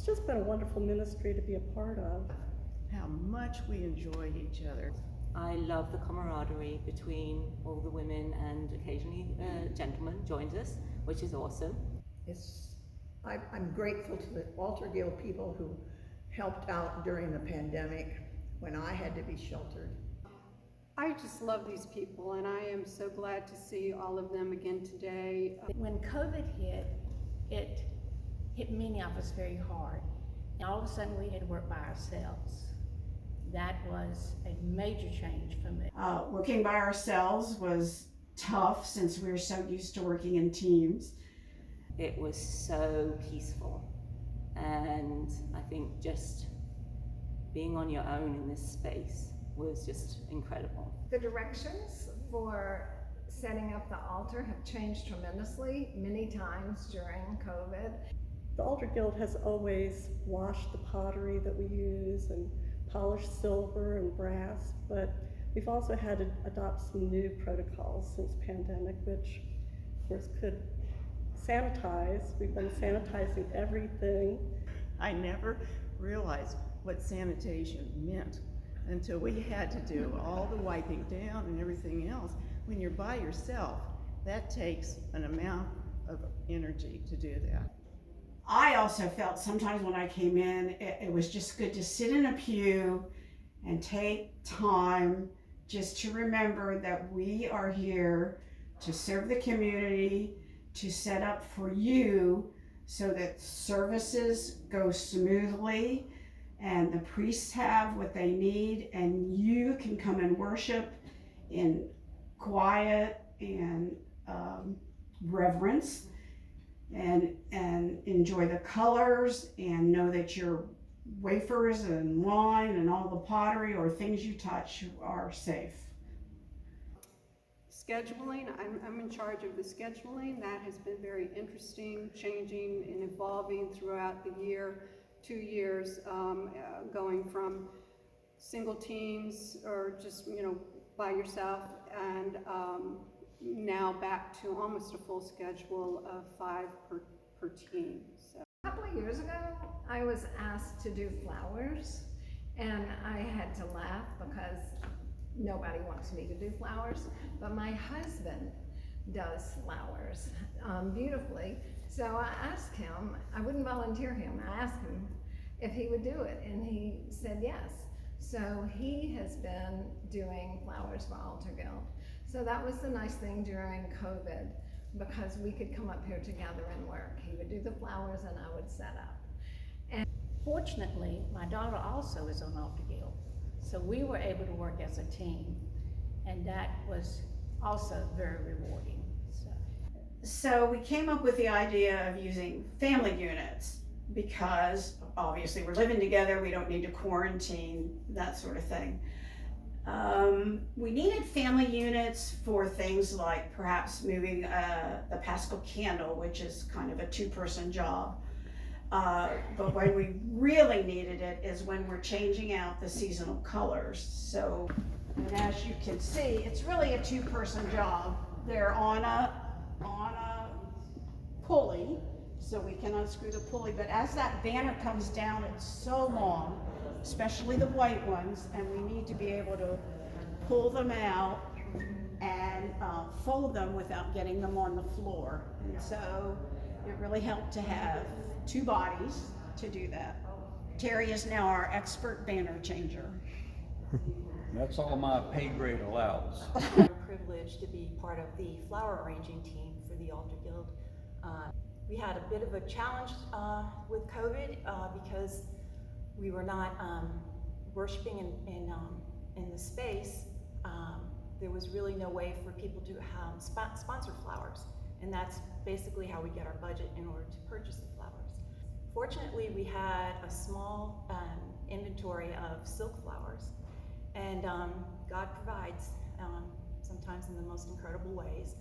just been a wonderful ministry to be a part of. How much we enjoy each other. I love the camaraderie between all the women, and occasionally a gentleman joins us, which is awesome. I'm grateful to the Altar Guild people who helped out during the pandemic when I had to be sheltered. I just love these people, and I am so glad to see all of them again today. When COVID hit, it hit many of us very hard. And all of a sudden we had to work by ourselves. That was a major change for me. Working by ourselves was tough since we were so used to working in teams. It was so peaceful, and I think just being on your own in this space was just incredible. The directions for setting up the altar have changed tremendously many times during COVID. The Altar Guild has always washed the pottery that we use and polished silver and brass, but we've also had to adopt some new protocols since pandemic, which of course could sanitize. We've been sanitizing everything. I never realized what sanitation meant until we had to do all the wiping down and everything else. When you're by yourself, that takes an amount of energy to do that. I also felt sometimes when I came in, it was just good to sit in a pew and take time just to remember that we are here to serve the community, to set up for you so that services go smoothly and the priests have what they need and you can come and worship in quiet and reverence and enjoy the colors and know that your wafers and wine and all the pottery or things you touch are safe. Scheduling, I'm in charge of the scheduling. That has been very interesting, changing and evolving throughout the year, 2 years, going from single teams or just, by yourself, and now back to almost a full schedule of 5 per team. So. A couple of years ago, I was asked to do flowers, and I had to laugh because nobody wants me to do flowers, but my husband does flowers beautifully. So I asked him, I wouldn't volunteer him, I asked him if he would do it, and he said yes. So he has been doing flowers for Altar Guild. So that was the nice thing during COVID, because we could come up here together and work. He would do the flowers and I would set up. And fortunately, my daughter also is on Altar Guild. So we were able to work as a team, and that was also very rewarding. So we came up with the idea of using family units because obviously we're living together, we don't need to quarantine, that sort of thing. We needed family units for things like perhaps moving the Paschal candle, which is kind of a 2-person job. But when we really needed it is when we're changing out the seasonal colors. So, and as you can see, it's really a 2-person job. They're on a pulley, so we can unscrew the pulley. But as that banner comes down, it's so long, especially the white ones, and we need to be able to pull them out and fold them without getting them on the floor. And so it really helped to have 2 bodies to do that. Cary is now our expert banner changer. That's all my pay grade allows. I'm privileged to be part of the flower arranging team for the Altar Guild. We had a bit of a challenge with COVID because we were not worshiping in the space. There was really no way for people to sponsor flowers, and that's basically how we get our budget in order to purchase the flowers. Fortunately, we had a small inventory of silk flowers, and God provides sometimes in the most incredible ways.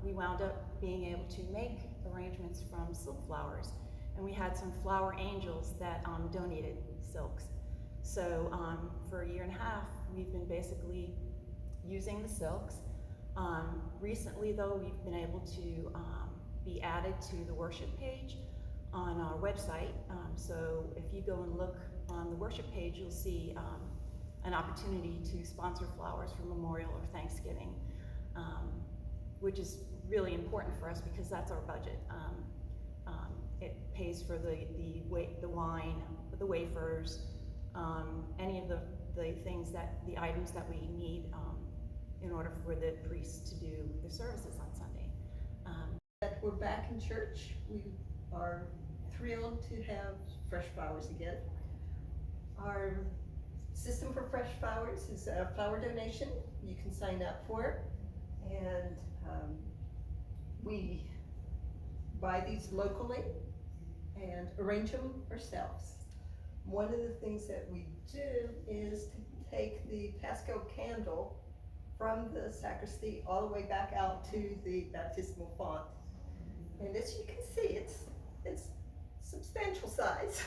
We wound up being able to make arrangements from silk flowers, and we had some flower angels that donated silks. So for a 1.5 years, we've been basically using the silks. Recently though, we've been able to be added to the worship page on our website, So if you go and look on the worship page, you'll see an opportunity to sponsor flowers for Memorial or Thanksgiving, which is really important for us because that's our budget. It pays for the wine, the wafers, any of the things the items that we need in order for the priests to do the services on Sunday. That we're back in church. We are thrilled to have fresh flowers again. Our system for fresh flowers is a flower donation. You can sign up for it, and we buy these locally and arrange them ourselves. One of the things that we do is to take the Pasco candle from the sacristy all the way back out to the baptismal font. And as you can see, it's substantial size.